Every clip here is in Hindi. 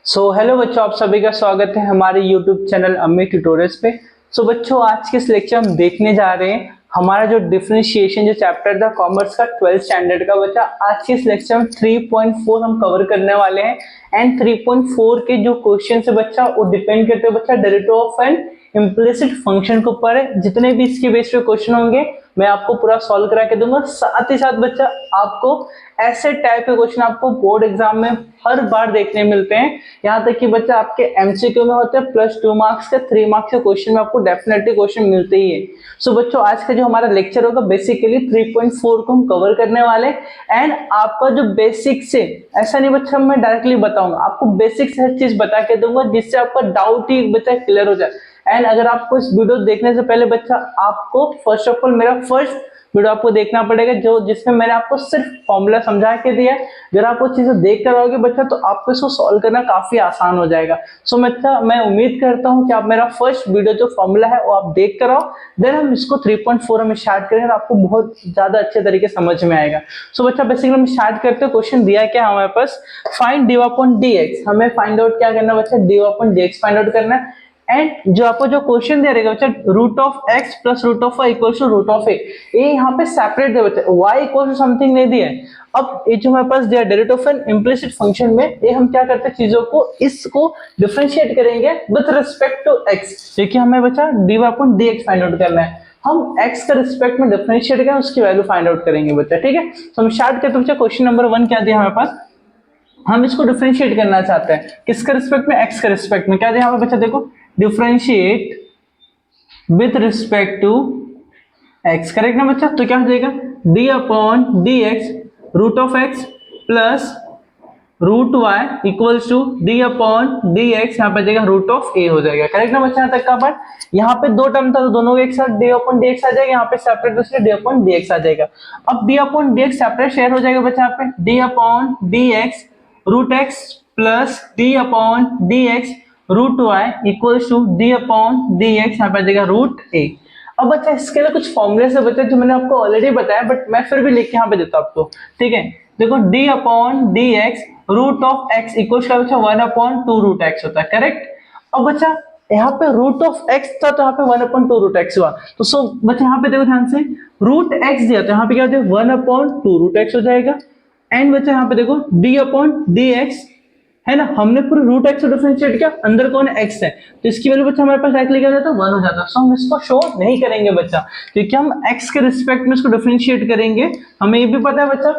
हेलो बच्चों, आप सभी का स्वागत है हमारे यूट्यूब चैनल अम्मी ट्यूटोरियल्स पे। बच्चों, आज के इस लेक्चर हम देखने जा रहे हैं हमारा जो डिफरेंशिएशन जो चैप्टर था कॉमर्स का 12th स्टैंडर्ड का। बच्चा, आज के इस लेक्चर में 3.4 हम कवर करने वाले हैं एंड 3.4 के जो क्वेश्चन है बच्चा वो डिपेंड करते हैं बच्चा derivative of N implicit function के ऊपर है। जितने भी इसके बेस पे क्वेश्चन होंगे मैं आपको पूरा सॉल्व करा के दूंगा। साथ ही साथ बच्चा आपको ऐसे टाइप के क्वेश्चन आपको बोर्ड एग्जाम में हर बार देखने मिलते हैं। यहाँ तक कि बच्चा आपके एमसीक्यू में होते हैं +2 मार्क्स के 3 मार्क्स के क्वेश्चन में आपको डेफिनेटली क्वेश्चन मिलते ही है। बच्चों, आज का जो हमारा लेक्चर होगा बेसिकली 3.4 को हम कवर करने वाले एंड आपका जो बेसिक से ऐसा नहीं बच्चा मैं डायरेक्टली बताऊंगा, आपको बेसिक से हर चीज बता के दूंगा जिससे आपका डाउट ही बच्चा क्लियर हो जाए। एंड अगर आपको इस वीडियो देखने से पहले बच्चा आपको फर्स्ट ऑफ ऑल मेरा फर्स्ट वीडियो आपको देखना पड़ेगा जो जिसमें मैंने आपको सिर्फ फॉर्मूला समझा के दिया है। अगर आप वो चीजें देख कर आओगे बच्चा तो आपको इसको सॉल्व करना काफी आसान हो जाएगा। बच्चा, मैं उम्मीद करता हूं कि आप मेरा फर्स्ट वीडियो जो फॉर्मूला है वो आप देख कर आओ, देन हम इसको 3.4 में स्टार्ट करेंगे और आपको बहुत ज्यादा अच्छे तरीके समझ में आएगा। बच्चा, बेसिकली हम स्टार्ट करते हैं। क्वेश्चन दिया क्या हमारे पास, फाइंड dy अपॉन dx। हमें फाइंड आउट क्या करना है बच्चा, dy upon dx find out करना है। एंड जो आपको जो क्वेश्चन दे रहेगा बच्चा root of X plus root of Y equal to root of A, ये यहाँ पे सेपरेट दे बच्चा, वाई इक्वल टू समथिंग नहीं दिया है। अब ये जो हमारे पास दिया derivative of N implicit function में, ये हम क्या करते हैं चीजों को इसको डिफरेंशिएट करेंगे विद रिस्पेक्ट टू एक्स, क्योंकि हमें बच्चा dy upon dx find out करना है। हम x का रिस्पेक्ट में डिफरेंशिएट करें उसकी वैल्यू फाइंड आउट करेंगे बच्चा, ठीक है। हम स्टार्ट करते हैं बच्चा। क्वेश्चन नंबर 1 क्या दिया हमारे पास, हम इसको डिफरेंशिएट करना चाहते हैं किसका रिस्पेक्ट में, x का रिस्पेक्ट में। क्या दिया हमें बच्चा, देखो differentiate with respect to x, correct ना बच्चा। तो क्या हो जाएगा d upon dx root of x plus root y equals to d upon dx, यहाँ पे जाएगा रूट ऑफ a हो जाएगा, करेक्ट ना बच्चा। यहाँ तक का पार्ट, यहाँ पे दो टर्म था तो दोनों एक साथ d अपॉन dx आ जाएगा, यहाँ पे सेपरेट दूसरे d अपॉन dx आ जाएगा। अब d upon dx separate share हो जाएगा बच्चा, यहाँ पे d upon dx root x plus d upon dx root y equals to d upon dx, यहाँ पे आ जाएगा रूट a। अब बच्चा इसके लिए कुछ फॉर्मूले से बच्चा जो मैंने आपको ऑलरेडी बताया बट मैं फिर भी लिख के यहाँ पे देता हूँ आपको, ठीक है। देखो d upon dx root of x equal का बच्चा 1 अपॉन 2 रूट x होता है, करेक्ट। अब बच्चा यहाँ पे रूट ऑफ x था तो यहाँ पे 1 अपॉन 2 रूट x हुआ। तो बच्चा यहाँ पे देखो ध्यान से, रूट x दिया तो यहाँ पे क्या हो जाएगा 1 अपॉन 2 रूट x हो जाएगा। एंड बच्चा यहाँ पे देखो d अपॉन dx है ना, हमने पूरे रूट एक्स को डिफरेंशिएट किया, अंदर कौन है x है तो इसकी वैल्यू बच्चा हमारे पास डायरेक्टली क्या हो जाता है 1 हो जाता है। सो हम इसको शो नहीं करेंगे बच्चा, क्योंकि हम x के रिस्पेक्ट में इसको डिफरेंशिएट करेंगे। हमें ये भी पता है बच्चा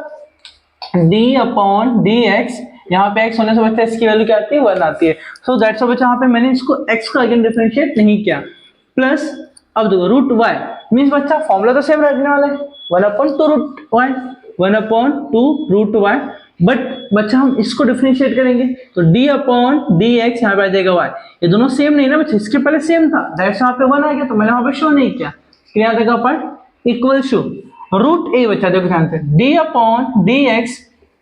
d अपॉन dx, यहाँ पे x होने से बच्चा इसकी वैल्यू क्या आती है 1 आती है। सो दैट्स बच्चा यहाँ पे मैंने इसको x को अगेन डिफरेंशिएट नहीं किया। प्लस अब देखो रूट y मींस बच्चा फॉर्मूला तो सेम रहने वाला है 1 upon 2 root y, 1 upon 2 root y, but बच्चा हम इसको डिफरेंशिएट करेंगे तो d अपॉन dx यहाँ पे आ जाएगा y। ये दोनों सेम नहीं ना बच्चा, इसके पहले सेम था दैट्स यहाँ पे 1 आ गया तो मैंने वहां पे शो नहीं किया। क्या देगा पर इक्वल टू रूट a बच्चा, देखो ध्यान से d अपॉन dx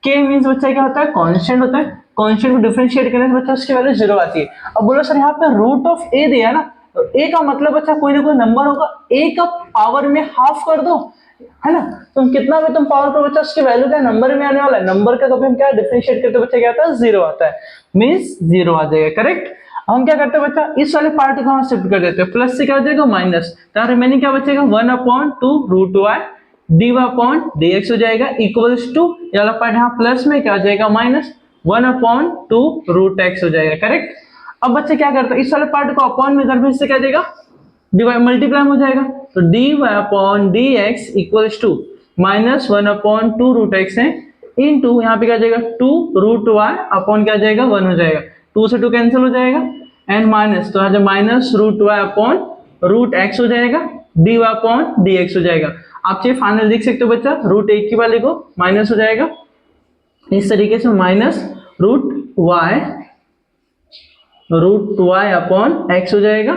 के मींस बच्चा क्या होता है कांस्टेंट होता है, कांस्टेंट को डिफरेंशिएट करने से बच्चा उसकी वैल्यू 0 आती है। अब बोलो सर यहाँ पे रूट ऑफ a दिया ना, तो a का मतलब बच्चा कोई ना कोई नंबर होगा, a का पावर में हाफ कर दो है ना, तुम कितना भी तुम पावर पर बच्चा उसकी वैल्यू क्या नंबर में आने वाला है, नंबर का कभी हम क्या डिफरेंशिएट करते बच्चा क्या आता है 0 आता है, मींस 0 आ जाएगा, करेक्ट। हम क्या करते हैं बच्चा इस वाले पार्ट को हम शिफ्ट कर देते हैं, प्लस से क्या हो जाएगा माइनस, तो रिमेनिंग क्या बचेगा 1 upon 2 root y dy upon dx हो जाएगा इक्वल्स टू ये वाला पार्ट यहाँ प्लस में क्या हो जाएगा माइनस 1 अपॉन 2 रूट x हो जाएगा, करेक्ट। अब बच्चे क्या करते हैं इस वाले पार्ट को अपॉन में करने से क्या जाएगा डिवाइड मल्टीप्लाई हो जाएगा, तो dy upon dx equals to minus 1 upon 2 root x है इनटू यहाँ पे क्या जाएगा 2 रूट y अपॉन क्या जाएगा 1 हो जाएगा, 2 से 2 कैंसिल हो जाएगा एंड माइनस, तो यहाँ minus root y upon root x हो जाएगा, dy अपॉन dx हो जाएगा। आप चाहे फाइनल लिख सकते हो बच्चा रूट एक की वाले को माइनस हो जाएगा इस तरीके से, minus root y upon x हो जाएगा,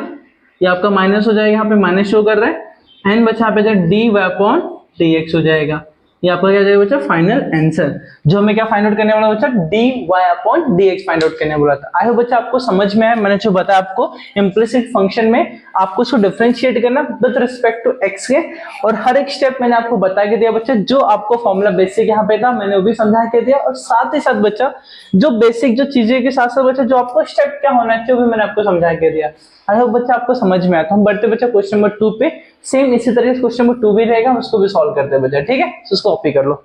ये आपका माइनस हो जाएगा, यहाँ पे माइनस शो कर रहा है एंड बच्चा यहाँ पे dy अपॉन dx हो जाएगा। ये आपका क्या जाएगा बच्चा फाइनल आंसर, जो हमें क्या फाइंड आउट करने वाला बच्चा dy upon dx find out करने वाला था। आई होप बच्चा आपको समझ में आया, मैंने जो बताया आपको इम्प्लिसिट फंक्शन में आपको उसको डिफरेंशिएट करना विद रिस्पेक्ट टू x के, और हर एक स्टेप मैंने आपको बता के दिया बच्चा, जो आपको फॉर्मूला बेसिक यहाँ पे था मैंने वो भी समझा के दिया, और साथ ही साथ बच्चा जो बेसिक जो चीजें के साथ साथ बच्चा जो आपको स्टेप क्या होना चाहिए वो भी मैंने आपको समझा के दिया। आई होप बच्चा आपको समझ में आया। तो हम बढ़ते बच्चा क्वेश्चन नंबर 2 पे, सेम इसी तरीके से क्वेश्चन नंबर 2 भी रहेगा, हम उसको भी सॉल्व करते हैं बच्चा, ठीक है। तो उसको कॉपी कर लो।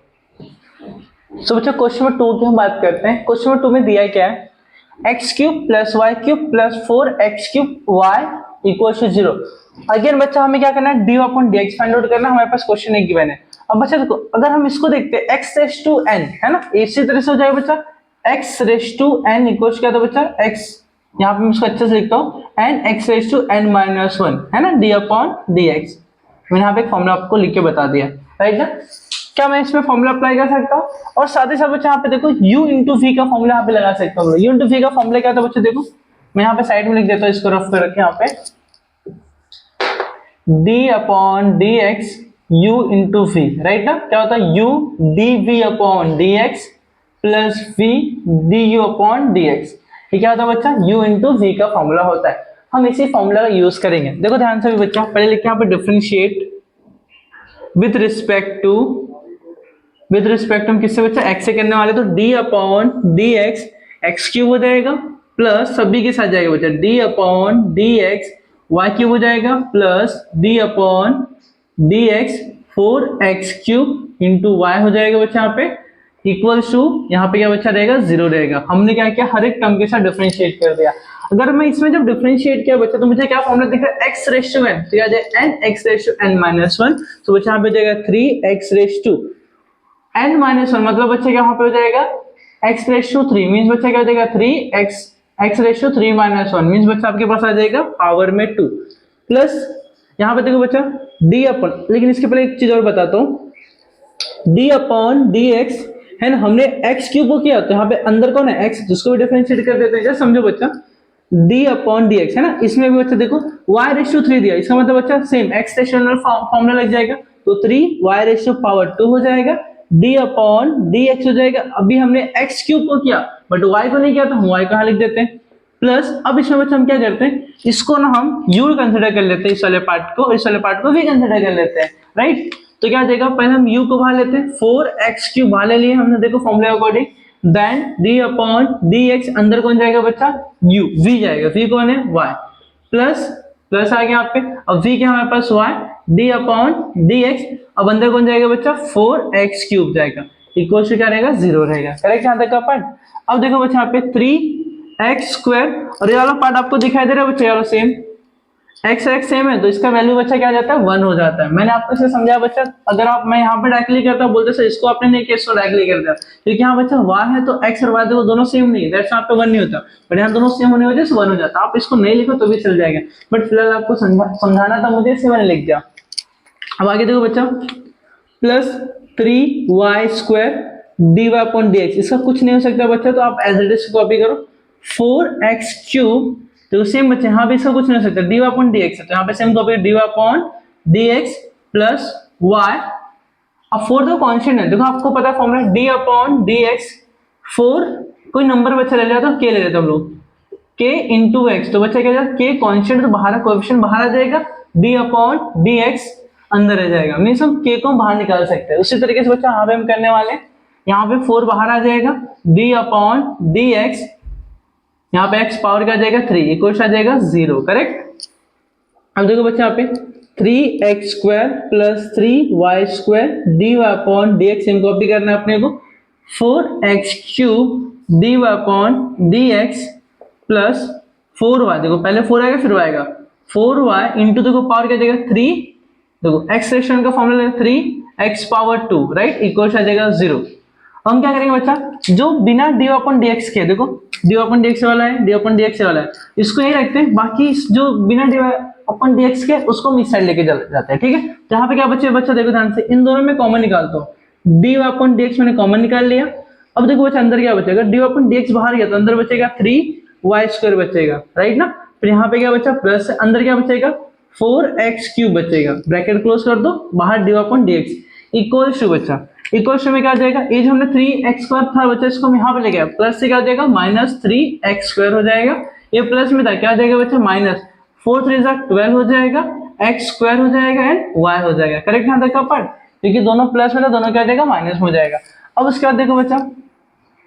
सो बच्चा क्वेश्चन नंबर 2 की हम बात करते हैं। क्वेश्चन नंबर 2 में दिया क्या है, x cube plus y cube plus 4x cube y equal to 0। Again बच्चा हमें क्या करना है, d upon d x find out करना है, हमारे पास क्वेश्चन एक गिवन है। अब बच्चा देखो, अगर हम इसको देखते हैं एक्स रेस टू एन, है ना, इसी तरह से हो जाएगा बच्चा x raise to n equal क्या था बच्चा, एक्स, यहाँ पे मैं इसको अच्छे से लिखता हूँ, n x raise to n minus 1, है ना, डी अपॉन डी एक्स। मैंने यहाँ पे एक फॉर्मूला आपको लिख के बता दिया, राइट ना। क्या मैं इसमें फॉर्मूला अप्लाई कर सकता हूँ, और साथ ही साथ बच्चा यहाँ पे देखो u इंटू वी का फॉर्मूला यहाँ पे लगा सकता हूँ। u इंटू वी का फॉर्मूला क्या था बच्चे, देखो मैं यहाँ पे साइड में लिख देता हूँ, इसको रफ कर रखे यहाँ पे, d upon d x u into v, right ना। क्या होता है u d v upon d x plus v d u upon d x. ये क्या होता है बच्चा, u इंटू वी का फॉर्मूला होता है। हम इसी फॉर्मूला का यूज करेंगे। देखो ध्यान से भी बच्चा, पहले लिखे यहाँ पे डिफरेंशिएट विद रिस्पेक्ट हम किससे बच्चा, x से करने वाले, तो d upon d x x cube हो जाएगा, प्लस सभी के साथ जाएगा बच्चा d upon d x y cube हो जाएगा, plus d upon d x 4x cube into y हो जाएगा बच्चा यहाँ पे, इक्वल टू यहाँ पे क्या बच्चा रहेगा, 0 रहेगा। हमने क्या किया, हर एक टर्म के साथ डिफरेंशिएट कर दिया। अगर मैं इसमें जब डिफरेंशिएट किया बच्चा, तो मुझे क्या फॉर्मूला दिख रहा है, x रेस टू n, तो क्या जाएगा n x raise to n minus 1, तो बच्चा यहाँ पे जाएगा 3x race to n minus 1, मतलब बच्चा क्या यहाँ पे हो जाएगा x रेस टू 3, मीन्स बच्चा क्या हो जाएगा 3x x raise to 3 minus 1, means बच्चा आपके पास आ जाएगा पावर में 2, प्लस यहाँ पे देखो बच्चा d अपन, लेकिन इसके पहले एक चीज और बताता हूँ, d अपॉन डी एक्स है ना, हमने x क्यूब को किया, तो यहाँ पे अंदर कौन है x, जिसको भी डिफरेंशिएट कर देते हैं, जैसे समझो बच्चा d अपॉन डी एक्स है ना, इसमें भी बच्चा देखो y रेस टू 3 दिया, इसका मतलब बच्चा सेम x रेशनल फॉर्मूला लग जाएगा, तो 3 y रेस टू पावर 2 हो जाएगा, d अपॉन डी एक्स हो जाएगा। अभी हमने x क्यूब को किया बट y को नहीं किया, तो हम y को यहाँ लिख देते हैं, प्लस अब इसमें बच्चा हम क्या करते हैं, इसको ना हम u कंसिडर कर लेते हैं, इस वाले पार्ट को, इस वाले पार्ट को भी कंसिडर कर लेते हैं, राइट। तो क्या देगा, पहले हम u को बाहर लेते हैं, 4x क्यूब बाहर ले लिए हमने, देखो formula according, then d upon d x, अंदर कौन जाएगा बच्चा, u, v जाएगा, v कौन है y, प्लस प्लस आ गया यहाँ पे, अब v क्या हमारे पास y, d upon d x, अब अंदर कौन जाएगा बच्चा 4x क्यूब जाएगा, इक्वल टू क्या रहेगा 0 रहेगा, करेक्ट यहाँ तक का पार्ट। अब देखो बच्चा यहाँ पे 3x स्क्वायर, और ये वाला पार्ट आपको दिखाई दे रहा है बच्चा, ये वाला सेम x सेम है, तो इसका वैल्यू बच्चा क्या आ जाता है 1 हो जाता है। मैंने आपको इसे समझाया बच्चा, अगर आप मैं यहाँ पे डायरेक्टली करता बोलते सर इसको आपने नहीं किया, इसको डायरेक्टली कर दिया, क्योंकि यहाँ बच्चा y है तो x और y देखो दोनों सेम नहीं है, दैट्स यहाँ पे 1 नहीं होता, बट यहाँ दोनों सेम होने की वजह से 1 हो जाता। आप इसको नहीं लिखो तो भी चल जाएगा, बट फिलहाल आपको समझाना था मुझे, इससे मैंने लिख दिया। अब आगे देखो बच्चा, plus 3y square dy upon dx, इसका कुछ नहीं हो सकता बच्चा, तो आप एज इट इज कॉपी करो, 4x क्यूब, तो सेम बच्चे यहाँ पे इसका कुछ नहीं हो सकता, dy अपॉन dx है, तो यहाँ पे same copy dy upon dx plus y। अब 4 तो कांस्टेंट है, देखो आपको पता है फॉर्मूला d अपॉन dx, 4 कोई नंबर बच्चा ले लिया तो k ले लेते हम लोग, k इंटू एक्स, तो बच्चा क्या जाएगा k कांस्टेंट, तो बाहर कोएफिशिएंट बाहर आ जाएगा, d अपॉन dx अंदर रह जाएगा, मीन्स हम k को बाहर निकाल सकते हैं। उसी तरीके से बच्चा यहाँ पे हम करने वाले हैं, यहाँ पे 4 बाहर आ जाएगा, d अपॉन dx, यहाँ पे x पावर क्या आ जाएगा 3, इक्वल आ जाएगा 0, करेक्ट। अब देखो बच्चा यहाँ पे 3x square plus 3y square dy upon dx, इनको कॉपी करना है अपने को, 4x cube dy upon dx plus 4y, देखो पहले 4 आएगा फिर y आएगा, 4y इंटू देखो पावर क्या जाएगा 3, देखो x रेशनल का फॉर्मूला है 3x पावर 2, राइट, इक्वल आ जाएगा 0। हम क्या करेंगे बच्चा, जो बिना dy अपॉन dx के, देखो dy अपॉन dx वाला है, dy अपॉन dx वाला है, इसको यही रखते हैं, बाकी जो बिना dy अपॉन dx के उसको हम इस साइड लेके जाते हैं, ठीक है। तो यहाँ पे क्या बच्चे, बच्चा देखो ध्यान से, इन दोनों में कॉमन निकालता हूँ, dy अपॉन dx मैंने कॉमन निकाल लिया। अब देखो बच्चा अंदर क्या बचेगा, dy अपॉन dx बाहर गया तो अंदर बचेगा 3y स्क्वायर बचेगा, राइट ना। फिर यहाँ पे क्या बचा, प्लस अंदर क्या बचेगा 4x क्यूब बचेगा, ब्रैकेट क्लोज कर दो, बाहर dy upon dx equal to बच्चा इक्वल टू में क्या आ जाएगा, ये जो हमने 3x² था बच्चा इसको हम यहाँ पे ले गया, प्लस से क्या हो जाएगा -3x² हो जाएगा, ये प्लस में था क्या आ जाएगा बच्चा माइनस 4 3 12 हो जाएगा, x² हो जाएगा एंड y हो जाएगा। करेक्ट यहाँ तक का पार्ट, क्योंकि दोनों प्लस में था दोनों क्या आ जाएगा माइनस हो जाएगा। अब उसके बाद देखो बच्चा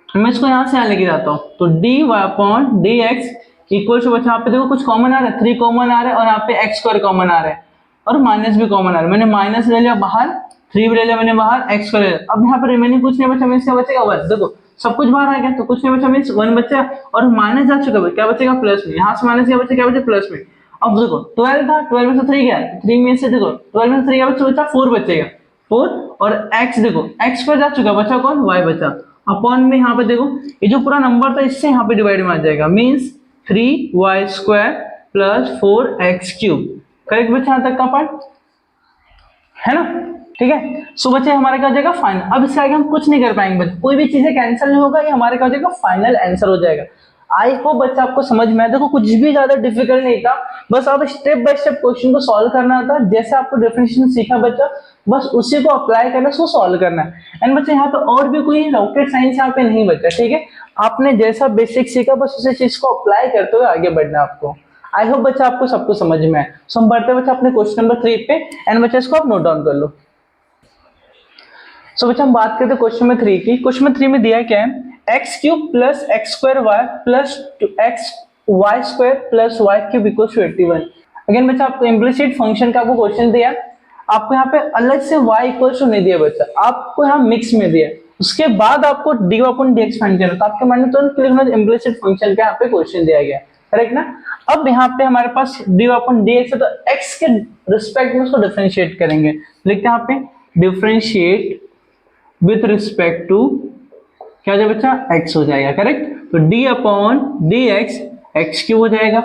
मैं इसको यहाँ से यहाँ लेके जाता हूँ, तो dy/dx इक्वल टू बच्चा यहाँ पे देखो कुछ कॉमन आ रहा है, 3 कॉमन आ रहा है और यहाँ पे x² कॉमन आ रहा है और माइनस भी कॉमन आ रहा है। मैंने माइनस ले लिया बाहर, 3 भी ले लिया मैंने बाहर, x² ले लिया। अब यहाँ पे रिमेनिंग कुछ नहीं बचा, मीन्स क्या बचेगा 1। देखो सब कुछ बाहर आ गया तो कुछ नहीं बचा, मीन्स 1 बचा और माइनस जा चुका है, क्या बचेगा प्लस में, यहाँ से माइनस क्या बचेगा, क्या बचे प्लस में। अब देखो 12 था, 12 में से 3 गया, 3 में से देखो 12 में से 3 क्या बचा 4 बचेगा, 4 और x देखो x पर जा चुका, बचा कौन y बचा, अपॉन में यहाँ पे देखो ये जो पूरा नंबर था इससे यहाँ पे डिवाइड में आ जाएगा, means 3y² plus 4x³। Correct बच्चा यहाँ तक का पार्ट है ना, ठीक है। सो बच्चे हमारा क्या हो जाएगा फाइनल। अब इसके आगे हम कुछ नहीं कर पाएंगे बच्चे, कोई भी चीजें कैंसिल नहीं होगा, ये हमारे क्या हो जाएगा फाइनल आंसर हो जाएगा। आई होप बच्चा आपको समझ में आया। देखो कुछ भी ज्यादा डिफिकल्ट नहीं था, बस आप स्टेप बाय स्टेप क्वेश्चन को सॉल्व करना था, जैसे आपको डिफरेंशिएशन सीखा बच्चा बस उसी को अप्लाई करना, उसको सॉल्व करना है। एंड बच्चा यहाँ पे और भी कोई रॉकेट साइंस यहाँ पे नहीं बच्चा, ठीक है। आपने जैसा बेसिक सीखा बस उसी चीज को अप्लाई करते हुए आगे बढ़ना है आपको। आई होप बच्चा आपको सब कुछ समझ में आए। सो हम बढ़ते बच्चा अपने क्वेश्चन नंबर 3 पे, एंड बच्चा इसको आप नोट डाउन कर लो। सो बच्चा हम बात करते हैं क्वेश्चन नंबर 3 की। क्वेश्चन नंबर 3 में दिया क्या है, x³ plus x² plus xy² plus y³ equals to 81। Again बच्चा आपको इम्प्लिसिट फंक्शन का आपको क्वेश्चन दिया, आपको यहाँ पे अलग से y इक्वल्स टू नहीं दिया बच्चा, आपको यहाँ मिक्स में दिया, उसके बाद आपको dy/dx फाइंड करना, तो आपके मन में तुरंत क्लिक होना इम्प्लिसिट फंक्शन का यहाँ पे क्वेश्चन दिया गया, करेक्ट ना। अब यहाँ पे हमारे पास dy/dx है, तो x के रिस्पेक्ट में उसको डिफरेंशिएट करेंगे, लिखते हैं यहाँ पे डिफरेंशिएट विथ रिस्पेक्ट टू क्या हो जाएगा बच्चा x हो जाएगा, करेक्ट। तो d/dx x³ हो जाएगा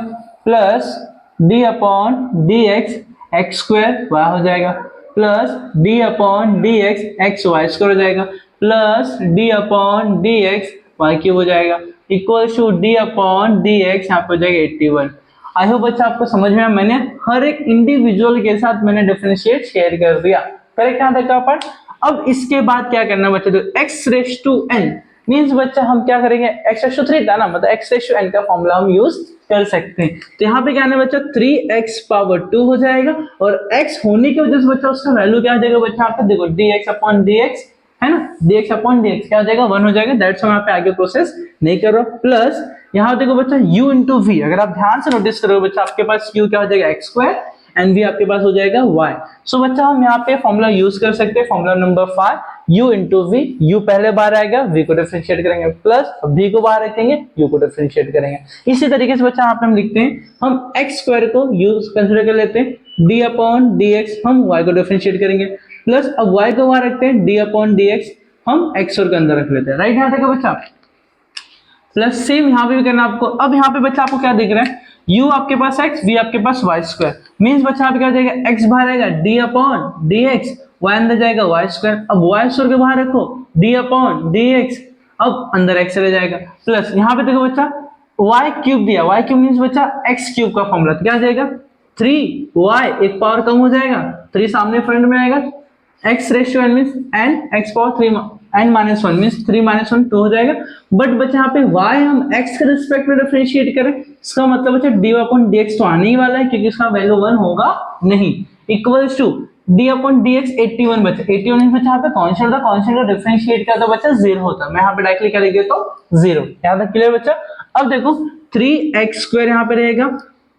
प्लस d/dx x² y हो जाएगा प्लस d/dx xy² हो जाएगा प्लस d/dx y³ हो जाएगा इक्वल टू d/dx यहाँ पे हो जाएगा 81। आई होप बच्चा आपको समझ में आया, मैंने हर एक इंडिविजुअल के साथ मैंने डिफरेंशिएट शेयर कर दिया, करेक्ट यहाँ तक का पार्ट। अब इसके बाद क्या करना बच्चा, तो x⁻n मींस बच्चा हम क्या करेंगे, x⁻3 था ना, मतलब x⁻n का फॉर्मूला हम यूज कर सकते हैं। तो यहाँ पे क्या है बच्चा 3x⁻2 हो जाएगा और x होने की वजह से बच्चा उसका वैल्यू क्या आ जाएगा बच्चा, यहाँ पे देखो dx/dx है ना, dx/dx क्या हो जाएगा 1 हो जाएगा, दैट्स हम यहाँ पे आगे प्रोसेस नहीं कर रहा। प्लस यहाँ देखो बच्चा u इंटू वी, अगर आप ध्यान से नोटिस करोगे बच्चा आपके पास u क्या हो जाएगा x² एंड v आपके पास हो जाएगा y। सो बच्चा हम यहाँ पे फॉर्मूला यूज कर सकते हैं, formula number 5 u into v, u पहले बार आएगा, v को डिफरेंशिएट करेंगे प्लस v को बाहर रखेंगे, u को डिफरेंशिएट करेंगे। इसी तरीके से बच्चा यहाँ पे हम लिखते हैं, हम x² को यूज कंसिडर कर लेते हैं, d/dx हम y को डिफरेंशिएट करेंगे प्लस अब y को बाहर रखते हैं, d/dx हम x और के अंदर रख लेते हैं, राइट यहाँ तक बच्चा। प्लस सेम यहाँ पे भी करना आपको। अब यहाँ पे बच्चा आपको क्या दिख रहा है, u आपके पास x, v आपके पास y², मींस बच्चा यहाँ पे क्या हो जाएगा, x बाहर आएगा d/dx, y अंदर जाएगा y², अब y² के बाहर रखो d/dx, अब अंदर x रह जाएगा प्लस यहाँ पे देखो बच्चा y³ दिया, y³ मींस बच्चा x³ का फॉर्मूला, तो क्या आ जाएगा 3y, एक पावर कम हो जाएगा, 3 सामने फ्रंट में आएगा, x⁻n means n x⁻3 n -1 means 3 - 1 2 हो जाएगा। बट बच्चा यहाँ पे y हम x के रिस्पेक्ट में डिफरेंशिएट करें, इसका मतलब बच्चा d/dx तो आने ही वाला है क्योंकि इसका वैल्यू 1 होगा नहीं, इक्वल्स टू d/dx 81 बच्चा, 81 मींस बच्चा यहाँ पे कांस्टेंट था, कांस्टेंट का डिफरेंशिएट किया तो बच्चा 0 होता, मैं यहाँ पे डायरेक्टली क्या लिख देता हूँ 0। यहाँ तक क्लियर बच्चा। अब देखो 3x² यहाँ पे रहेगा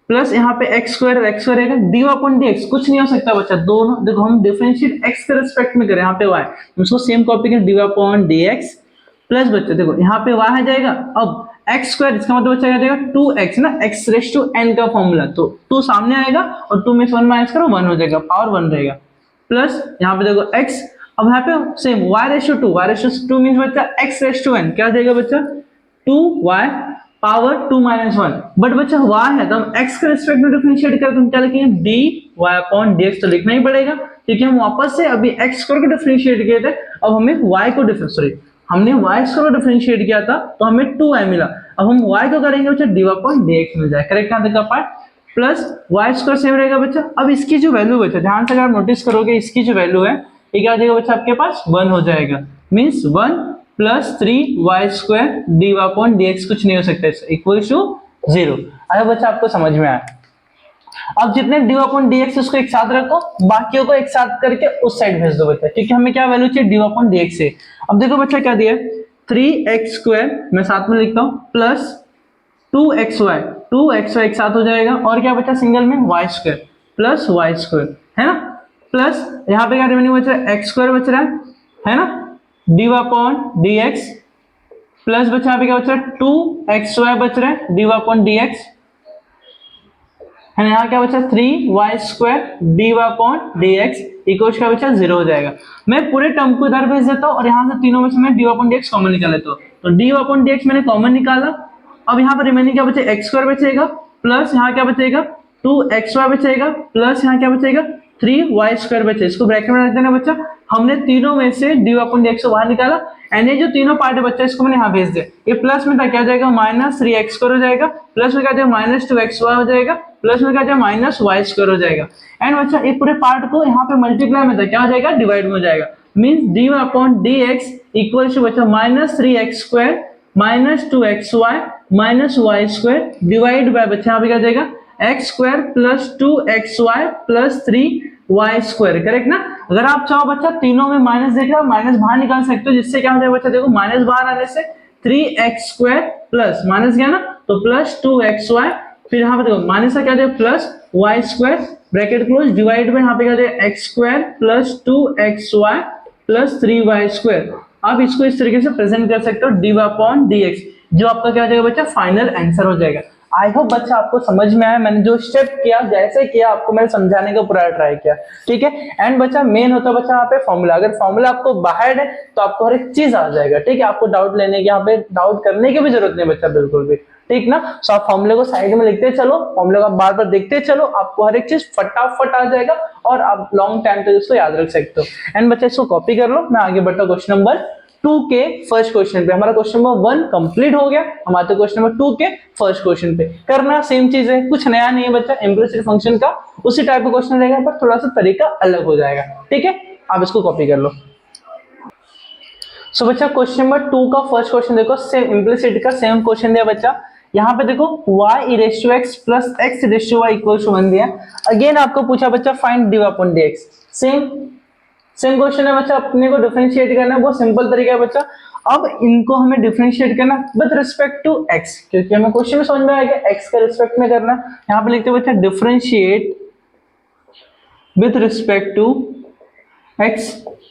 प्लस यहाँ पे x² रहेगा, d/dx कुछ नहीं हो सकता बच्चा, दोनों देखो हम डिफरेंशिएट x के रिस्पेक्ट में करें, यहाँ पे y, इसको सेम कॉपी करें d/dx प्लस बच्चा देखो यहाँ पे y आ जाएगा, अब x², इसका मतलब बच्चा आ जाएगा 2x ना, x⁻n का फॉर्मूला, तो 2 सामने आएगा और 2 में से 1 माइनस करो 1 हो जाएगा, पावर 1 रहेगा प्लस यहाँ पे देखो x, अब यहाँ पे सेम y⁻2 मींस बच्चा x⁻n क्या हो जाएगा बच्चा 2y पावर 2 - 1, बट बच्चा y है तो हम x के रिस्पेक्ट में डिफरेंशिएट करते हैं, क्या लिखेंगे dy/dx, तो लिखना ही पड़ेगा क्योंकि हम वापस से अभी x को डिफरेंशिएट किए थे, अब हमें y को हमने y को डिफरेंशिएट किया था तो हमें 2y मिला, अब हम y को करेंगे बच्चा dy/dx मिल जाए, करेक्ट यहाँ तक का पार्ट। प्लस y² सेम रहेगा बच्चा। अब इसकी जो वैल्यू बच्चा ध्यान से अगर आप नोटिस करोगे, इसकी जो वैल्यू है ये क्या हो जाएगा बच्चा आपके पास 1 हो जाएगा, मीन्स 1 प्लस 3y² dy/dx कुछ नहीं हो सकता इक्वल टू 0। अरे बच्चा आपको समझ में आया। अब जितने dy/dx उसको एक साथ रखो, बाकियों को एक साथ करके उस साइड भेज दो बच्चा, क्योंकि हमें क्या वैल्यू चाहिए dy/dx से। अब देखो बच्चा क्या दिया, 3x² मैं साथ में लिखता हूँ प्लस 2xy एक साथ हो जाएगा, और क्या बचा सिंगल में y² प्लस y² है ना, प्लस यहाँ पे क्या रिमेनिंग बच रहा है x² बच रहा है ना, dy/dx प्लस बचा यहाँ पे क्या बच रहा है 2xy बच रहा है dy/dx है, यहाँ क्या बचा 3y² dy/dx इक्वल क्या बचा 0 हो जाएगा। मैं पूरे टर्म को इधर भेज देता हूँ और यहाँ से तीनों में से मैं dy/dx कॉमन निकाल लेता हूँ, तो dy/dx मैंने कॉमन निकाला। अब यहाँ पर रिमेनिंग क्या बचेगा x² बचेगा, प्लस यहाँ क्या बचेगा 2xy बचेगा, प्लस यहाँ क्या बचेगा 3y² बचेगा। इसको ब्रैकेट में रख देना बच्चा। हमने तीनों में से dy/dx को बाहर निकाला, एंड ये जो तीनों पार्ट है बच्चा इसको मैंने यहाँ भेज दिया। ये प्लस में था क्या हो जाएगा -3x² हो जाएगा, प्लस में क्या हो जाएगा -2xy हो जाएगा, प्लस में क्या हो जाएगा -y² हो जाएगा। एंड बच्चा ये पूरे पार्ट को यहाँ पे मल्टीप्लाई में था क्या हो जाएगा डिवाइड में हो जाएगा, मीन्स dy/dx इक्वल टू बच्चा -3x² -2xy -y² divide by बच्चा यहाँ पे क्या जाएगा x² plus 2xy plus 3y², correct ना। अगर आप चाहो बच्चा तीनों में माइनस देख रहे हो, माइनस बाहर निकाल सकते हो, जिससे क्या हो जाएगा बच्चा देखो माइनस बाहर आने से 3x² प्लस माइनस गया ना तो प्लस 2xy, फिर यहाँ पे देखो माइनस का क्या जाएगा plus y² bracket close divide में यहाँ पे क्या जाएगा x² plus 2xy plus 3y²। आप इसको इस तरीके से प्रेजेंट कर सकते हो dy/dx, जो आपका क्या हो जाएगा बच्चा फाइनल आंसर हो जाएगा। आई होप बच्चा आपको समझ में आया, मैंने जो स्टेप किया जैसे किया आपको मैंने समझाने का पूरा ट्राई किया, ठीक है। एंड बच्चा मेन होता है बच्चा यहाँ पे फॉर्मूला, अगर फॉर्मूला आपको बाहर है तो आपको हर एक चीज आ जाएगा, ठीक है। आपको डाउट लेने की यहाँ पे डाउट करने की भी जरूरत नहीं बच्चा बिल्कुल भी, ठीक ना। सो आप फॉर्मूले को साइड में लिखते चलो, फॉर्मूले को आप बार बार देखते चलो, आपको हर एक चीज फटाफट आ जाएगा और आप लॉन्ग टाइम तक इसको याद रख सकते हो। एंड बच्चा इसको कॉपी कर लो, मैं आगे बढ़ता हूँ क्वेश्चन नंबर 2 के फर्स्ट क्वेश्चन पे। हमारा क्वेश्चन नंबर 1 कंप्लीट हो गया, हम आते हैं क्वेश्चन नंबर 2 के फर्स्ट क्वेश्चन पे। करना सेम चीज है, कुछ नया नहीं है बच्चा, इम्प्लिसिट फंक्शन का उसी टाइप का क्वेश्चन रहेगा पर थोड़ा सा तरीका अलग हो जाएगा, ठीक है। आप इसको कॉपी कर लो। सो बच्चा क्वेश्चन नंबर 2 का फर्स्ट क्वेश्चन देखो, सेम इम्प्लिसिट का सेम क्वेश्चन दिया बच्चा। यहाँ पे देखो y e⁻x plus x e⁻y equal to 1 दिया। अगेन आपको पूछा बच्चा फाइंड dy/dx, सेम क्वेश्चन है बच्चा, अपने को डिफरेंशिएट करना है, बहुत सिंपल तरीका है बच्चा। अब इनको हमें डिफरेंशिएट करना विद रिस्पेक्ट टू x, क्योंकि हमें क्वेश्चन में समझ में आएगा x के रिस्पेक्ट में करना। यहाँ पे लिखते हैं बच्चा differentiate with respect to x,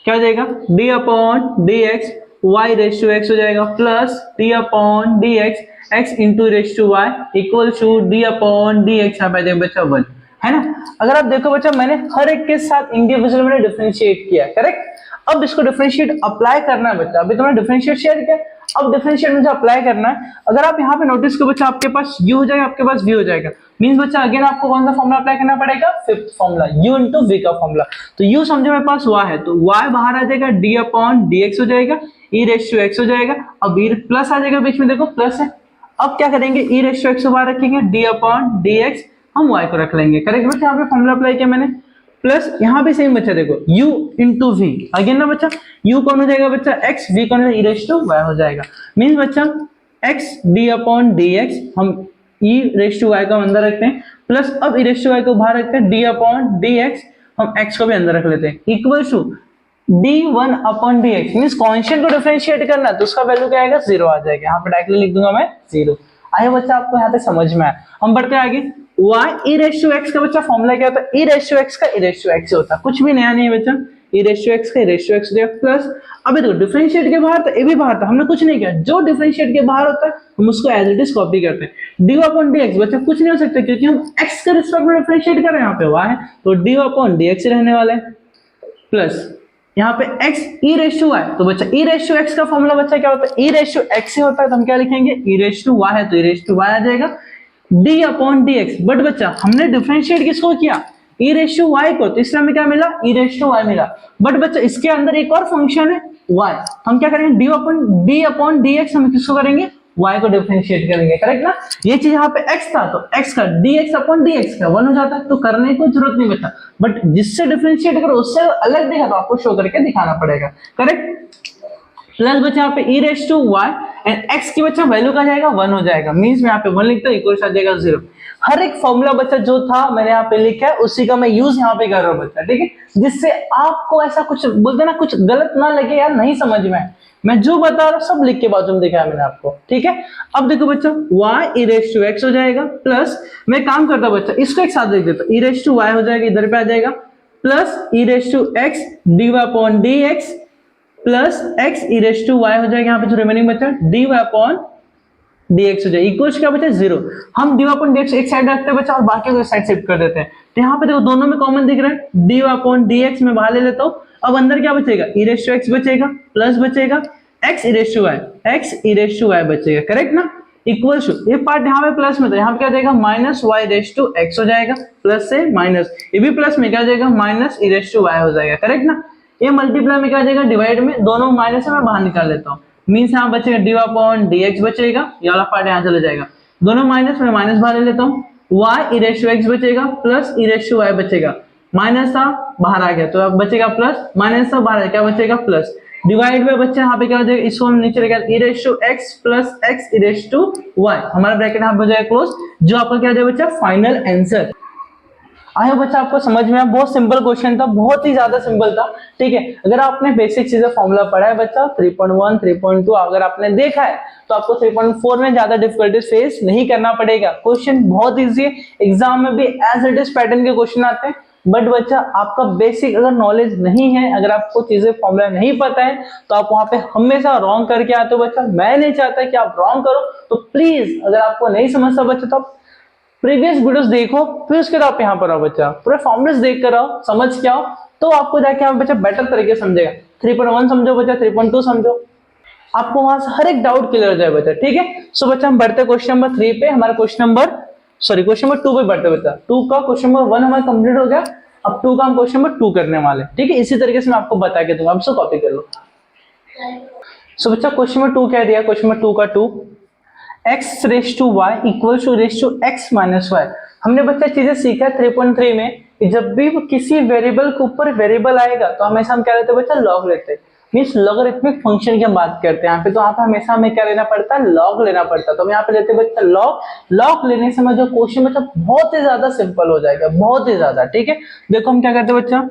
क्या हो जाएगा d/dx y⁻x हो जाएगा plus d/dx x into y equal to d/dx यहाँ पे बच्चा 1 है ना। अगर आप देखो बच्चा मैंने हर एक के साथ इंडिविजुअल मैंने डिफरेंशिएट किया, करेक्ट। अब इसको डिफरेंशिएट अप्लाई करना है बच्चा, अभी तुमने डिफरेंशिएट शेयर किया, अब डिफरेंशिएट मुझे अप्लाई करना है। अगर आप यहाँ पे नोटिस करो बच्चा आपके पास u हो जाएगा, आपके पास v हो जाएगा, मींस बच्चा अगेन आपको कौन सा फॉर्मूला अप्लाई करना पड़ेगा, fifth formula u into v का फॉर्मूला। तो u समझो मेरे पास y है तो y बाहर आ जाएगा d/dx हो जाएगा, e⁻x हो जाएगा, अब e प्लस आ जाएगा बीच में, देखो प्लस है। अब क्या करेंगे e⁻x को बाहर रखेंगे, d/dx हम y को रख लेंगे, करेक्ट बच्चा। यहाँ पे फॉर्मूला अप्लाई किया मैंने, प्लस यहाँ पे सेम बच्चा देखो u into v अगेन ना बच्चा, u कौन हो जाएगा बच्चा x, v कौन हो जाएगा e⁻y हो जाएगा, मींस बच्चा x d/dx हम e⁻y को अंदर रखते हैं, प्लस अब e⁻y को बाहर रखते हैं, d/dx हम x को भी अंदर रख लेते हैं, equal to d1/dx, means constant को डिफरेंशिएट करना तो उसका वैल्यू क्या आएगा 0 आ जाएगा। यहाँ पे डायरेक्टली लिख दूंगा मैं 0। आया बच्चा आपको यहाँ पे समझ में आया। हम बढ़ते हैं आगे, y e⁻x का बच्चा फॉर्मूला क्या होता है, e⁻x का e⁻x होता है, कुछ भी नया नहीं है बच्चा, e⁻x का e⁻x प्लस अभी देखो डिफरेंशिएट के बाहर था, ये भी बाहर था, हमने कुछ नहीं किया, जो डिफरेंशिएट के बाहर होता है हम उसको एज इट इज कॉपी करते हैं। d/dx बच्चा कुछ नहीं हो सकता क्योंकि हम x के रिस्पेक्ट में डिफरेंशिएट कर रहे हैं, यहाँ पे y है तो d/dx रहने वाला है, प्लस यहाँ पे x e⁻y, तो बच्चा e⁻x का फॉर्मूला बच्चा क्या होता है, e⁻x से होता है, तो हम क्या लिखेंगे e⁻y है तो e⁻y आ जाएगा d/dx। बट बच्चा हमने डिफरेंशिएट किसको किया, e⁻y को, तो इसलिए हमें क्या मिला e⁻y मिला। बट बच्चा इसके अंदर एक और फंक्शन है y, हम क्या करेंगे d/dx हम किसको करेंगे y को डिफरेंशिएट करेंगे, करेक्ट ना। ये चीज यहाँ पे x था तो x का dx अपॉन dx का 1 हो जाता है, तो करने की जरूरत नहीं बचा, बट जिससे डिफरेंशिएट करो उससे अलग दिखा तो आपको शो करके दिखाना पड़ेगा, करेक्ट। प्लस बचा यहाँ पे e raise to y and x की बच्चा वैल्यू का जाएगा 1 हो जाएगा, मींस मैं यहाँ पे 1 लिखता हूँ, इक्वल आ जाएगा 0। हर एक फॉर्मूला बच्चा जो था मैंने यहाँ पे लिखा है उसी का मैं यूज यहाँ पे कर रहा हूँ बच्चा, ठीक है, जिससे आपको ऐसा कुछ बोलते ना कुछ गलत ना लगे यार नहीं समझ में आए, मैं जो बता रहा हूँ सब लिख के बाजू में दिखाया मैंने आपको, ठीक है। अब देखो बच्चा y e raise to x हो जाएगा, प्लस मैं काम करता हूँ बच्चा इसको एक साथ लिख देता हूँ, e रेस टू y हो जाएगा, इधर पे आ जाएगा, plus e raise to x dy upon dx plus x e raise to y हो जाएगा, यहाँ पे जो रिमेनिंग बचा dy अपॉन dx हो जाएगा, इक्वल्स क्या बचा 0। हम dy अपॉन dx एक साइड रखते हैं बच्चा और बाकी को साइड शिफ्ट कर देते हैं, तो यहाँ पे देखो दोनों में कॉमन दिख रहा है, dy अपॉन dx मैं बाहर ले लेता हूँ। अब अंदर क्या बचेगा, e रेस टू x बचेगा, प्लस बचेगा x e raise to y, x e raise to y बचेगा, करेक्ट ना, इक्वल टू ये पार्ट यहाँ पे प्लस में था, यहाँ पे क्या जाएगा minus y raise to x हो जाएगा, प्लस से माइनस, ये भी प्लस में क्या जाएगा minus e raise to y हो जाएगा, करेक्ट ना। ये मल्टीप्लाई में क्या जाएगा डिवाइड में, दोनों माइनस से मैं बाहर निकाल लेता हूँ, मींस यहाँ बचेगा dy अपॉन dx बचेगा, ये वाला पार्ट यहाँ चला जाएगा, दोनों माइनस में माइनस बाहर ले लेता हूँ, y e raise to x बचेगा plus e raise to y बचेगा, माइनस था बाहर आ गया तो अब बचेगा प्लस, माइनस था बाहर क्या बचेगा प्लस, डिवाइड में बच्चे यहाँ पे क्या हो जाएगा, इसको हम नीचे लेकर e raise to x plus x e raise to y, हमारा ब्रैकेट यहाँ पे हो जाएगा क्लोज, जो आपका क्या हो जाएगा बच्चा फाइनल आंसर। आया बच्चा आपको समझ में आया, बहुत सिंपल क्वेश्चन था, बहुत ही ज्यादा सिंपल था, ठीक है। अगर आपने बेसिक चीजें फॉर्मूला पढ़ा है बच्चा 3.1 3.2 अगर आपने देखा है तो आपको 3.4 में ज्यादा डिफिकल्टीज फेस नहीं करना पड़ेगा, क्वेश्चन बहुत इजी है, एग्जाम में भी एज इट इज पैटर्न के क्वेश्चन आते हैं, बट बच्चा आपका बेसिक अगर नॉलेज नहीं है, अगर आपको चीजें फॉर्मूला नहीं पता है तो आप वहां पे हमेशा रॉन्ग करके आते हो बच्चा, मैं नहीं चाहता कि आप रॉन्ग करो, तो प्लीज अगर आपको नहीं समझता बच्चा तो आप प्रीवियस वीडियोस देखो, फिर उसके बाद आप यहाँ पर आओ बच्चा, पूरे फॉर्मुलेस देख कर आओ, समझ के आओ, तो आपको जाके आप बच्चा बेटर तरीके से समझेगा। 3.1 समझो बच्चा, 3.2 समझो, आपको वहां से हर एक डाउट क्लियर हो जाए बच्चा, ठीक है। सो बच्चा हम बढ़ते क्वेश्चन नंबर 3 पे, हमारा क्वेश्चन नंबर 2 पे बढ़ते बच्चा, 2 का क्वेश्चन नंबर 1 हमारा कंप्लीट हो गया, अब 2 का हम क्वेश्चन नंबर 2 करने वाले, ठीक है। इसी तरीके से मैं आपको बता के दूंगा, आप सब कॉपी कर लो। सो बच्चा क्वेश्चन नंबर 2 क्या दिया, क्वेश्चन नंबर 2 का 2 x raise to y equal to raise to x minus y. हमने बच्चा चीजें सीखा 3.3 में कि जब भी किसी वेरिएबल के ऊपर वेरिएबल आएगा तो हमेशा हम क्या लेते हैं बच्चा लॉग लेते हैं, मींस लॉगरिथमिक फंक्शन की हम बात करते हैं यहाँ पे, तो यहाँ पे हमेशा हमें क्या लेना पड़ता है लॉग लेना पड़ता है, तो हम यहाँ पे लेते हैं बच्चा लॉग। लॉग लेने से जो क्वेश्चन बच्चा बहुत ही ज्यादा सिंपल हो जाएगा, बहुत ही ज्यादा, ठीक है। देखो हम क्या करते हैं बच्चा,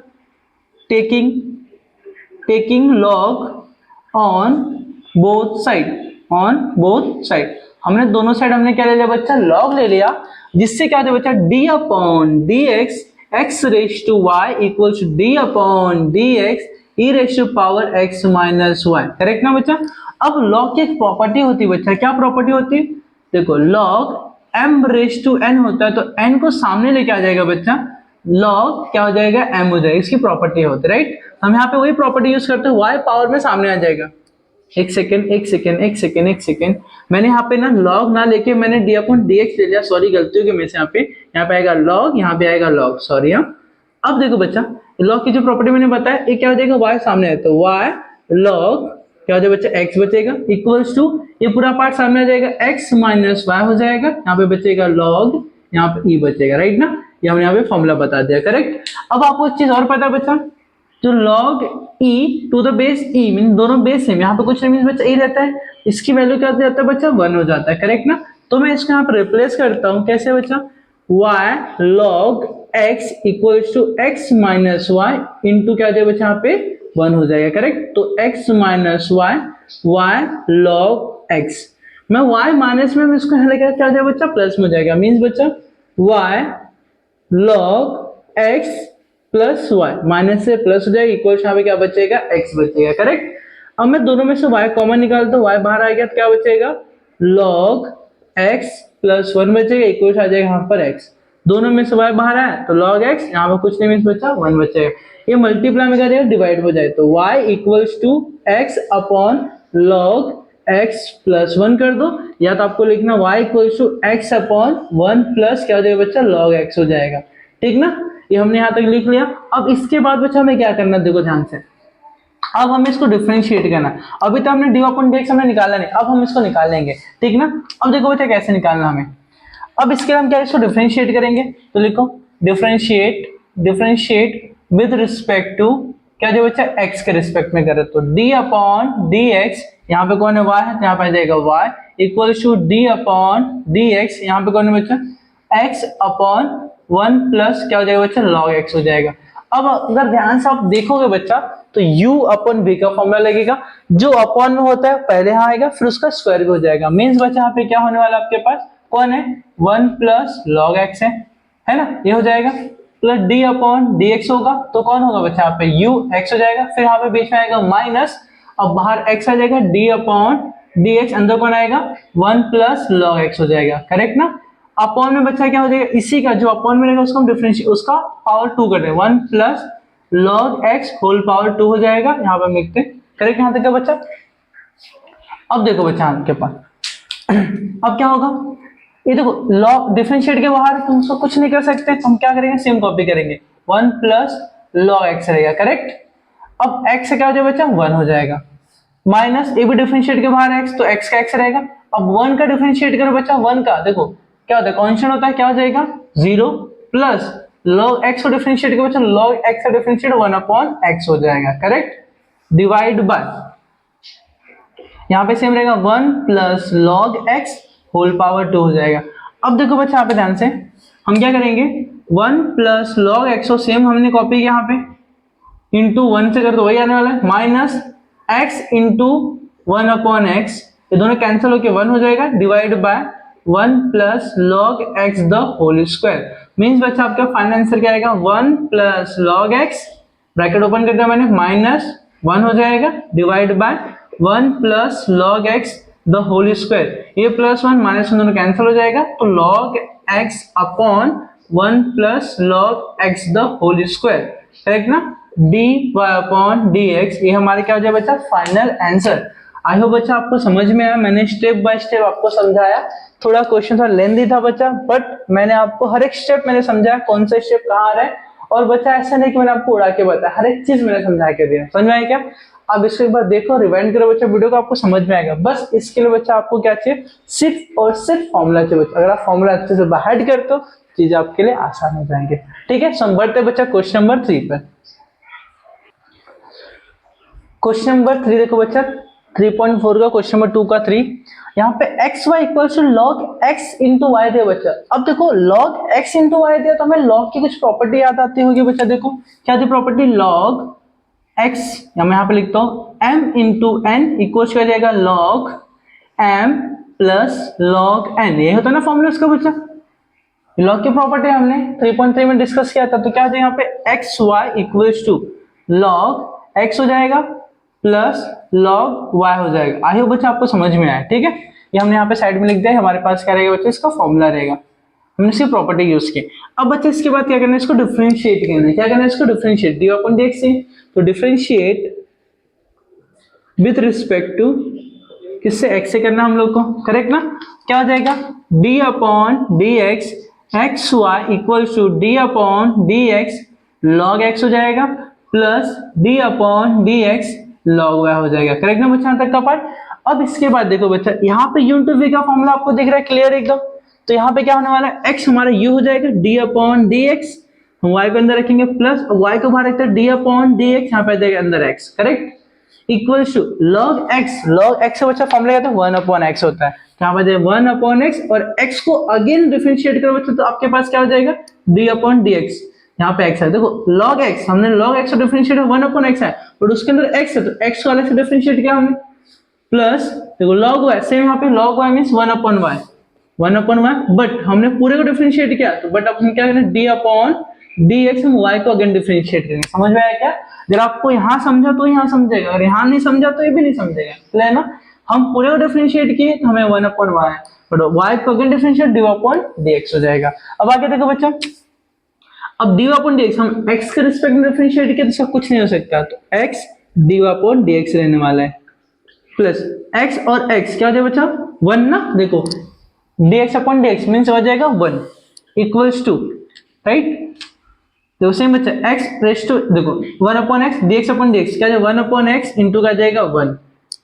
taking log on both side, हमने दोनों साइड हमने क्या ले लिया बच्चा लॉग ले लिया, जिससे क्या होता है बच्चा d upon dx x raise to y equals to d upon dx e raise to power x minus y, correct ना बच्चा। अब लॉग की एक प्रॉपर्टी होती है बच्चा, क्या प्रॉपर्टी होती है, देखो log m raise to n होता है तो n को सामने लेके आ जाएगा बच्चा, लॉग क्या हो जाएगा m हो जाएगा, इसकी प्रॉपर्टी होती है, राइट। हम यहाँ पे वही प्रॉपर्टी यूज करते हैं, y पावर में सामने आ जाएगा। एक सेकेंड, मैंने यहाँ पे ना लॉग ना लेके मैंने d अपॉन dx ले लिया, सॉरी गलती हो गई मेरे से, यहाँ पे आएगा लॉग, यहाँ पे आएगा लॉग, सॉरी। अब देखो बच्चा लॉग की जो प्रॉपर्टी मैंने बताया, एक क्या हो जाएगा y सामने है तो y लॉग क्या हो जाएगा बच्चा x बचेगा इक्वल्स टू ये पूरा पार्ट सामने आ जाएगा x माइनस y हो जाएगा, यहाँ पे बचेगा लॉग, यहाँ पे e बचेगा, राइट ना, ये हमने यहाँ पे फॉर्मूला बता दिया, करेक्ट। अब आपको एक चीज और पता है बच्चा, जो log e to the base e mean दोनों बेस है, यहाँ पे कुछ नहीं मीन बच्चा e रहता है, इसकी वैल्यू क्या जाता है बच्चा 1 हो जाता है, करेक्ट ना। तो मैं इसको यहाँ पे रिप्लेस करता हूँ, कैसे बच्चा, y log x equals to x minus y into क्या जाएगा बच्चा यहाँ पे 1 हो जाएगा, करेक्ट। तो x minus y log x, मैं y माइनस में इसको यहाँ लेकर क्या जाएगा बच्चा प्लस में हो जाएगा, मीन्स बच्चा y log x plus y minus से प्लस हो जाएगा, इक्वल यहाँ पे क्या बचेगा x बचेगा, करेक्ट। अब मैं दोनों में से y कॉमन निकालता हूँ, y बाहर आ गया तो क्या बचेगा log x प्लस 1 बचेगा, इक्वल आ जाएगा यहाँ पर x, दोनों में से y बाहर आया तो log x, यहाँ पे कुछ नहीं मीन्स बचा 1 बचेगा, ये मल्टीप्लाई में क्या जाएगा डिवाइड हो जाए तो y equals to x upon log x plus 1 कर दो, या तो आपको लिखना y equals to x upon 1 plus क्या हो जाएगा बच्चा log x हो जाएगा, ठीक ना। ये हमने यहाँ तक लिख लिया। अब इसके बाद बच्चा हमें क्या करना है, देखो ध्यान से, अब हमें इसको डिफरेंशिएट करना है। अभी तो हमने डी अपॉन डी एक्स हमने निकाला नहीं, अब हम इसको निकालेंगे, ठीक ना। अब देखो बेटा कैसे निकालना हमें। अब इसके लिए हम क्या इसको डिफरेंशिएट करेंगे, तो लिखो डिफरेंशिएट विद रिस्पेक्ट टू क्या जो बच्चा x के रिस्पेक्ट में करे तो d अपॉन डी एक्स, यहाँ पे कौन है y है, यहाँ पे आ जाएगा y equal to d upon d x, यहाँ पे कौन है बच्चा x अपॉन 1 प्लस क्या हो जाएगा बच्चा log x हो जाएगा। अब अगर ध्यान से आप देखोगे बच्चा तो u अपॉन v का फॉर्मूला लगेगा, जो अपॉन में होता है पहले यहाँ आएगा फिर उसका स्क्वायर भी हो जाएगा। मीन्स बच्चा यहाँ पे क्या होने वाला आपके पास कौन है 1 प्लस log x है ना, ये हो जाएगा plus d upon d x होगा तो कौन होगा बच्चा यहाँ पे u x हो जाएगा, फिर यहाँ पे बीच में आएगा माइनस, अब बाहर x आ जाएगा d अपॉन डी एक्स, अंदर कौन आएगा 1 प्लस log x हो जाएगा, करेक्ट ना। अपॉन में बच्चा क्या हो जाएगा, इसी का जो अपॉन में रहेगा उसको हम डिफरेंशिएट उसका पावर 2 कर दें, 1 plus log x whole power 2 हो जाएगा, यहाँ पे हम लिखते हैं, करेक्ट यहाँ तक का बच्चा। अब देखो बच्चा आपके पास अब क्या होगा, ये देखो लॉग डिफरेंशिएट के बाहर तुम उसको कुछ नहीं कर सकते, हम क्या करेंगे सेम कॉपी करेंगे, 1 प्लस log x रहेगा, करेक्ट। अब x से क्या हो जाएगा बच्चा 1 हो जाएगा, माइनस ये भी डिफरेंशिएट के बाहर x तो x का x रहेगा। अब 1 का डिफरेंशिएट करो बच्चा, 1 का देखो क्या होता है कांस्टेंट होता है, क्या हो जाएगा 0 प्लस log x को डिफरेंशिएट करो बच्चा, log x का डिफरेंशिएट 1 अपॉन x हो जाएगा, करेक्ट। डिवाइड बाय यहाँ पे सेम रहेगा 1 plus log x whole power 2 हो जाएगा। अब देखो बच्चा यहाँ पे ध्यान से हम क्या करेंगे 1 प्लस log x को सेम हमने कॉपी किया यहाँ पे इंटू 1 से कर दो वही आने वाला है, minus x into 1 upon x, ये दोनों कैंसिल होके 1 हो जाएगा, divide by 1 plus log x the whole square. Means बच्चा आपका फाइनल आंसर क्या आएगा 1 plus log x bracket open कर दिया मैंने माइनस 1 हो जाएगा, divide by 1 plus log x the whole square, ये प्लस 1 माइनस 1 दोनों कैंसिल हो जाएगा, तो log x upon 1 plus log x the whole square, correct ना। dy अपॉन dx ये हमारे क्या हो जाएगा बच्चा फाइनल आंसर। आई होप बच्चा आपको समझ में आया, मैंने स्टेप बाय स्टेप आपको समझाया, थोड़ा क्वेश्चन थोड़ा लेंथी था बच्चा, बट मैंने आपको हर एक स्टेप मैंने समझाया कौन सा स्टेप कहाँ आ रहा है, और बच्चा ऐसा नहीं कि मैंने आपको उड़ा के बताया, हर एक चीज मैंने समझा के दिया, समझ में आया क्या। अब इसको एक बार देखो रिवाइंड करो बच्चा वीडियो को, आपको समझ में आएगा। बस इसके लिए बच्चा आपको क्या चाहिए सिर्फ और सिर्फ फॉर्मूला चाहिए बच्चा, अगर आप फॉर्मूला अच्छे से बाहर करते हो चीज आपके लिए आसान हो जाएंगे, ठीक है। सो हम बढ़ते हैं बच्चा क्वेश्चन नंबर 3 पर। क्वेश्चन नंबर 3 देखो बच्चा 3.4 का क्वेश्चन नंबर 2 का 3, यहाँ पे x y equal to log x into y दिया बच्चा। अब देखो लॉग एक्स इंटू वाई दिया तो हमें लॉग की कुछ प्रॉपर्टी याद आती होगी बच्चा, देखो क्या थी प्रॉपर्टी, लॉग एक्स मैं यहाँ पे लिखता हूँ एम इंटू एन इक्वल क्या जाएगा log m plus log n, ये होता है ना फॉर्मूला उसका बच्चा, लॉग की प्रॉपर्टी हमने 3.3 में डिस्कस किया था, तो क्या हो जाएगा यहाँ पे x y equals to log x हो जाएगा प्लस लॉग वाई हो जाएगा। आई होप बच्चा आपको समझ में आया, ठीक है। ये हमने यहाँ पे साइड में लिख दिया, हमारे पास क्या रहेगा बच्चा इसका फॉर्मूला रहेगा, हमने इसकी प्रॉपर्टी यूज की। अब बच्चा इसके बाद क्या करना है, इसको डिफरेंशिएट करना है, क्या करना है इसको differentiate, D upon d x से, तो डिफरेंशिएट विथ रिस्पेक्ट टू किससे एक्स से करना हम लोग को, करेक्ट ना। क्या हो जाएगा d upon d x x y equal to d upon d x log x हो जाएगा plus d upon d x log y हो जाएगा, करेक्ट ना बच्चा, यहाँ तक का पार्ट। अब इसके बाद देखो बच्चा यहाँ पे यू इंटू वी का फॉर्मूला आपको दिख रहा है क्लियर एकदम, तो यहाँ पे क्या होने वाला है x हमारा u हो जाएगा d अपॉन डी एक्स, हम y को अंदर रखेंगे प्लस y को बाहर रखते हैं d अपॉन डी एक्स, यहाँ पे जाएगा अंदर x, correct, equals to log x से बच्चा फॉर्मूला क्या था 1 अपॉन x होता है, यहाँ पे जाए 1 अपॉन x और x को अगेन डिफरेंशिएट करो बच्चा, तो आपके पास क्या हो जाएगा d अपॉन डी एक्स, यहाँ पे x है, देखो log x हमने log x को डिफरेंशिएट 1 अपॉन x है, बट उसके अंदर x है तो x को अलग से डिफरेंशिएट किया हमने, प्लस देखो log y सेम यहाँ पे log y means 1 upon y, 1 upon y, but हमने पूरे को डिफरेंशिएट किया, तो बट अब हम क्या करें d अपॉन डी एक्स हम y को अगेन डिफरेंशिएट करेंगे, समझ में आया क्या। अगर आपको यहाँ समझा तो यहाँ समझेगा, अगर यहाँ नहीं समझा तो ये भी नहीं समझेगा, क्लियर ना। हम पूरे को डिफरेंशिएट किए तो हमें 1 अपॉन y है, बट y को again differentiate d upon dx हो जाएगा। अब आगे देखो बच्चा, अब d अपॉन dx हम x के रिस्पेक्ट में डिफरेंशिएट किया तो इसका कुछ नहीं हो सकता, तो x d अपॉन dx रहने वाला है, प्लस x और x क्या हो जाएगा बच्चा 1 ना, देखो dx अपॉन dx मीन्स हो जाएगा 1 इक्वल्स टू, राइट, देखो सेम बच्चा x रेस टू देखो 1 upon x dx upon dx क्या जाएगा 1 अपॉन एक्स इंटू का जाएगा 1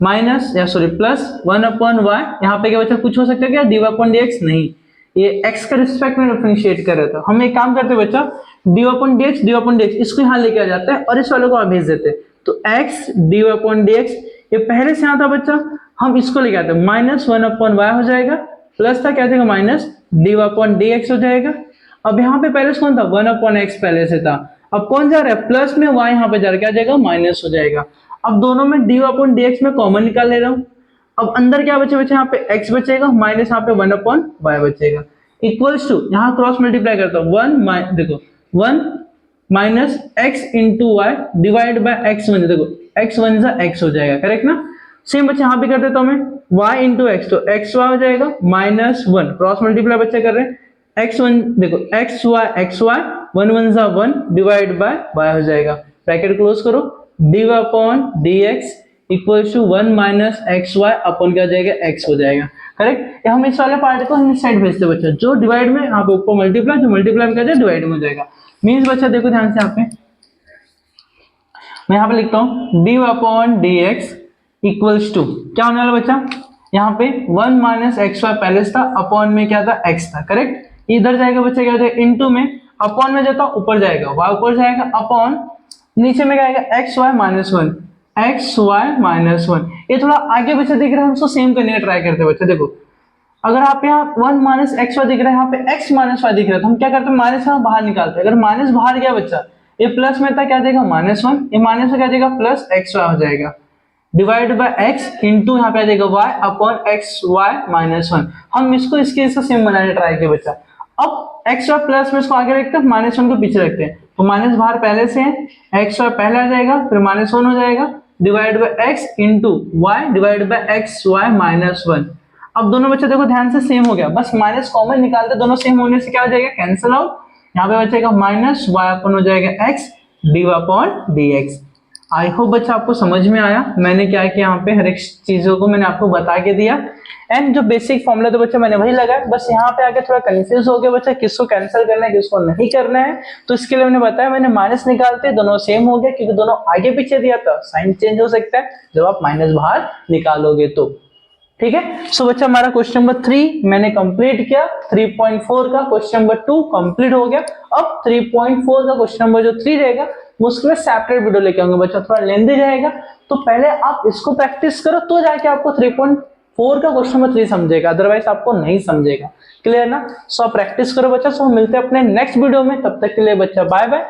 माइनस या सॉरी प्लस 1 अपॉन वाई, यहाँ पे क्या बच्चा कुछ हो सकता है क्या dy अपॉन dx नहीं, ये x का रिस्पेक्ट में डिफरेंशिएट कर रहा था। हम एक काम करते हैं बच्चा dy अपॉन dx इसको यहाँ लेके आ जाता है और इस वाले को आप भेज देते हैं, तो x dy अपॉन dx ये पहले से यहाँ था बच्चा, हम इसको लेके आते हैं माइनस 1 अपॉन वाई हो जाएगा, प्लस था क्या जाएगा माइनस dy अपॉन dx हो जाएगा। अब यहाँ पे पहले से कौन था 1 अपॉन एक्स पहले से था, अब कौन जा रहा है प्लस में y यहाँ पे जा रहा है क्या जाएगा माइनस हो जाएगा। अब दोनों में dy अपॉन dx में कॉमन निकाल ले रहा हूँ, अब अंदर क्या बचे बच्चे यहाँ पे x बचेगा माइनस यहाँ पे 1 अपॉन y बचेगा इक्वल्स टू यहाँ क्रॉस मल्टीप्लाई करता हूँ 1 देखो 1 minus x into y divide by x one, देखो एक्स वन जा एक्स हो जाएगा करेक्ट ना। सेम बच्चे यहाँ पे कर देता हूँ मैं y इंटू एक्स, तो एक्स वाई हो जाएगा माइनस 1 क्रॉस मल्टीप्लाई बच्चे कर रहे हैं एक्स वन देखो एक्स वाई 1 1 जा 1 डिवाइड बाय y हो जाएगा, ब्रैकेट क्लोज करो dy upon dx equals to 1 minus x y upon क्या जाएगा x हो जाएगा करेक्ट। हम इस वाले पार्ट को हम इस साइड भेजते बच्चा, जो डिवाइड में यहाँ पे ऊपर मल्टीप्लाई, जो मल्टीप्लाई में क्या जाएगा डिवाइड में हो जाएगा। मीन्स बच्चा देखो ध्यान से यहाँ पे मैं यहाँ पे लिखता हूँ dy upon dx equals to क्या होने वाला बच्चा, यहाँ पे 1 माइनस एक्स वाई पहले था, अपॉन में क्या था x था करेक्ट, इधर जाएगा बच्चा क्या जाएगा इनटू में, अपॉन में जाता ऊपर जाएगा y ऊपर जाएगा, अपॉन नीचे में क्या आएगा x y minus 1 x y minus 1। ये थोड़ा आगे बच्चा दिख रहा है, हम उसको सेम करने का ट्राई करते हैं बच्चा। देखो अगर आप यहाँ 1 माइनस एक्स वाई दिख रहा है, यहाँ पे x माइनस वाई दिख रहा है, तो हम क्या करते हैं माइनस यहाँ बाहर निकालते हैं, अगर माइनस बाहर गया बच्चा ये प्लस में था क्या जाएगा माइनस 1, ये माइनस में क्या जाएगा प्लस एक्स वाई हो जाएगा डिवाइड बाय x इंटू यहाँ पे आ जाएगा y upon x y minus 1। हम इसको इसके इसका सेम बनाने ट्राई किया बच्चा। अब एक्स वाई प्लस में इसको आगे रखते हैं, माइनस 1 को पीछे रखते हैं, तो माइनस बाहर पहले से है, एक्स वाई पहले आ जाएगा फिर माइनस 1 हो जाएगा divide by x into y divide by x y minus 1। अब दोनों बच्चे देखो ध्यान से सेम हो गया, बस माइनस कॉमन निकालते, दोनों सेम होने से क्या हो जाएगा कैंसिल आउट, यहाँ पे बचेगा माइनस y अपॉन हो जाएगा x dy upon dx। I hope बच्चा आपको समझ में आया, मैंने क्या किया यहाँ पे हर एक चीजों को मैंने आपको बता के दिया, एंड जो बेसिक फॉर्मूला तो बच्चा मैंने वही लगाया, बस यहाँ पे आके थोड़ा कंफ्यूज हो गया बच्चा किसको कैंसिल करना है किसको नहीं करना है, तो इसके लिए मैंने बताया मैंने माइनस निकालते दोनों सेम हो गया, क्योंकि दोनों आगे पीछे दिया था साइन चेंज हो सकता है जब आप माइनस बाहर निकालोगे तो ठीक है। सो बच्चा हमारा क्वेश्चन नंबर 3 मैंने कंप्लीट किया, 3.4 का क्वेश्चन नंबर 2 कंप्लीट हो गया। अब 3.4 का क्वेश्चन नंबर जो 3 रहेगा वो उसके लिए सेपरेट वीडियो लेके आऊंगा बच्चा, थोड़ा लेंथी रहेगा, तो पहले आप इसको प्रैक्टिस करो तो जाके आपको 3.4 का क्वेश्चन नंबर 3 समझेगा, अदरवाइज आपको नहीं समझेगा। क्लियर ना। सो आप प्रैक्टिस करो बच्चा। सो मिलते हैं अपने नेक्स्ट वीडियो में, तब तक के लिए बच्चा बाय बाय।